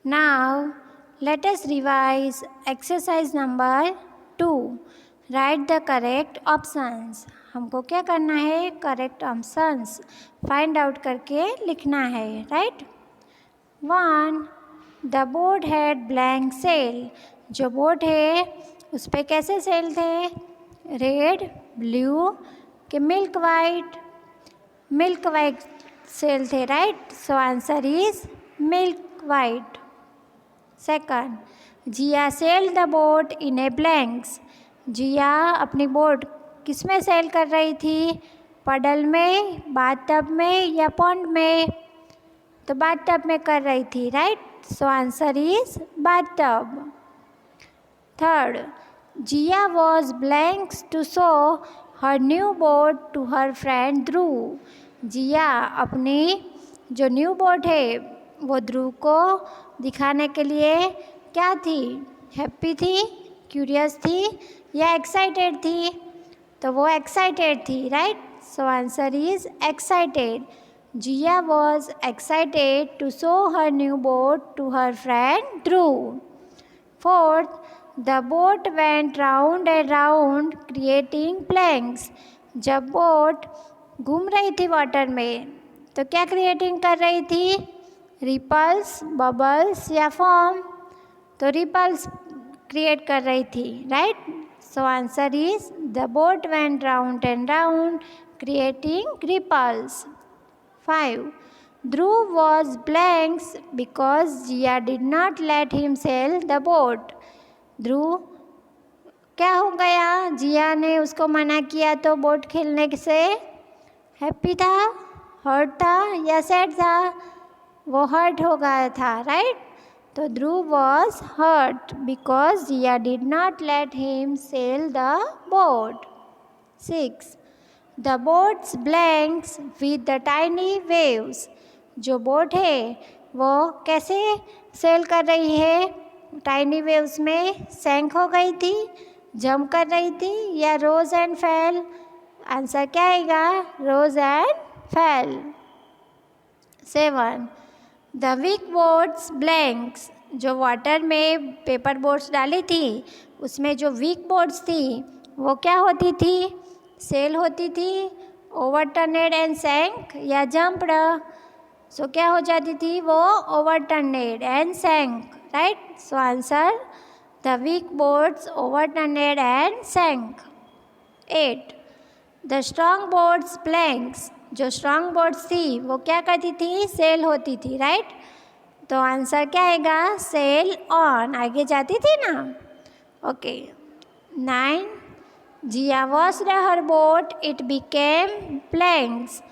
Now let us revise exercise number 2. Write the correct options. हमको क्या करना है? करेक्ट ऑप्शंस फाइंड आउट करके लिखना है. Right. 1. The boat had blank sail. जो बोट है उस पर कैसे सेल थे? रेड, ब्लू के मिल्क वाइट सेल थे. Right. So answer is milk white. Second, Jiya sail the boat in a blanks. Jiya अपनी बोट किस में सेल कर रही थी? पडल में, बाथटब में या पॉन्ड में? तो बाथटब में कर रही थी. Right. So answer is bathtub. Third, Jiya was blanks to show her new boat to her friend Dhruv. Jiya अपनी जो न्यू बोट है वो ध्रुव को दिखाने के लिए क्या थी? हैप्पी थी, क्यूरियस थी या एक्साइटेड थी? तो वो एक्साइटेड थी. Right. So answer is excited. Jiya was excited to show her new boat to her friend Dhruv. Fourth, the boat went round and round creating planks. जब बोट घूम रही थी वाटर में तो क्या क्रिएटिंग कर रही थी? रिपल्स, बबल्स या फॉर्म? तो रिपल्स क्रिएट कर रही थी. Right. So answer is the boat went round and round creating ripples. 5. Dhruv was blanks because Jiya did not let him sail the boat. Dhruv क्या हो गया? जिया ने उसको मना किया तो बोट खेलने से. हैप्पी था, हर्ट था या सैड था? वो हर्ट हो गया था. राइट. तो Dhruv was hurt because Jiya did not let him sail the boat. 6. The boats blanks with the tiny waves. जो बोट है वो कैसे सेल कर रही है? टाइनी वेव्स में सैंक हो गई थी, जंप कर रही थी या रोज एंड फेल? आंसर क्या आएगा? Rose and fell. 7. The weak boats blanks. जो वाटर में पेपर बोट्स डाली थी उसमें जो वीक बोट्स थी वो क्या होती थी? सेल होती थी, ओवरटर्नेड एंड सैंक या जंप्ड? सो क्या हो जाती थी वो? Overturned and sank. Right. So answer the weak boats overturned and sank. 8. The strong boats blanks. जो स्ट्रॉन्ग बोट्स थी वो क्या करती थी? सेल होती थी. राइट. तो आंसर क्या आएगा? सेल ऑन, आगे जाती थी ना. Okay. 9. Jiya washed her boat it became blanks.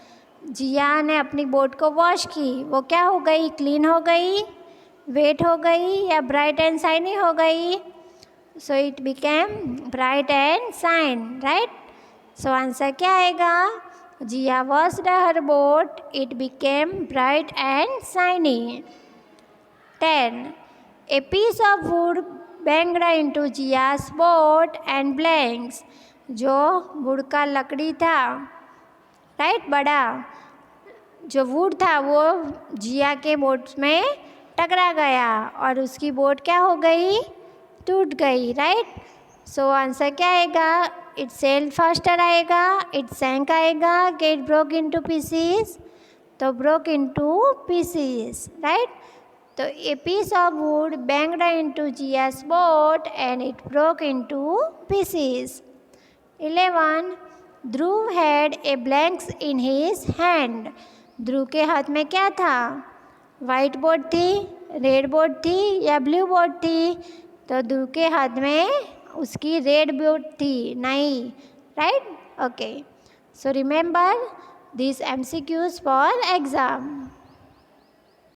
Jiya ने अपनी बोट को वॉश की, वो क्या हो गई? क्लीन हो गई, वेट हो गई या ब्राइट एंड शाइनी हो गई? So it became bright and shine. Right. So answer क्या आएगा? Jiya washed her boat it became bright and shiny. 10. A piece of wood banged into Jiya's boat and blanks. जो वुड का लकड़ी था, राइट, बड़ा जो वुड था वो जिया के बोट में टकरा गया और उसकी बोट क्या हो गई? टूट गई. राइट. सो आंसर क्या आएगा? इट सेल्ड फास्टर आएगा, इट सैंक आएगा कि इट ब्रोक इनटू पीसीस? तो ब्रोक इनटू पीसीस. राइट. तो a piece of wood banged into Jiya's boat and it broke into pieces. 11. Dhruv had a blanks in his hand. Dhruv के हाथ में क्या था? वाइट बोर्ड थी, रेड बोर्ड थी या ब्लू बोर्ड थी? तो ध्रुव के हाथ में उसकी रेड बोर्ड थी. नहीं. Right. Okay. So remember this MCQs for exam.